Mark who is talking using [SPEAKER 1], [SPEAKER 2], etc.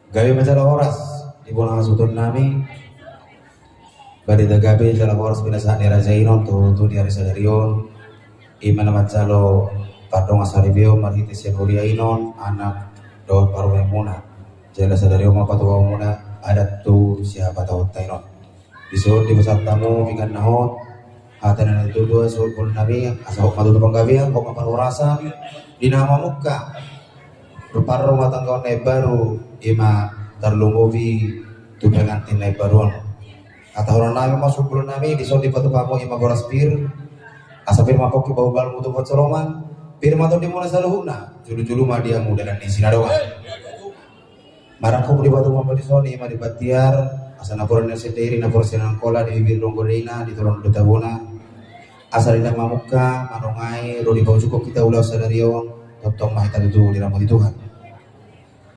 [SPEAKER 1] gawe majalah horas di bola sutun nami bari gabe jalah horas binasa ni raja inon tu di hari sadarion imana macalo padong asaribio marhiti senuria inon anak do paru muna jalah sadarion mapatuwa muna adat tu siapa tahu tainon disur di besar tamu ikan nahot hatanan itu dua sur pun nabi asal madu panggawian kok maparurasan di nama muka rupar rumah tangga baru ima terlungovi tu pengantin baruan kata orang nabi masuk bulan nabi di sodi batu kamu ima goras bir asapir mapok ke bau bal mutu pacoroman bir matu di mana saluhuna julu-julu mah dia muda dan di sinadoa marangku di batu mampu di soni ima di batiar asal naporan yang sendiri naporan senang kola di bibir longgorina di turun duta bona asal indah mamuka manongai rodi bau cukup kita ulah sadarion totong mah itu di rambut Tuhan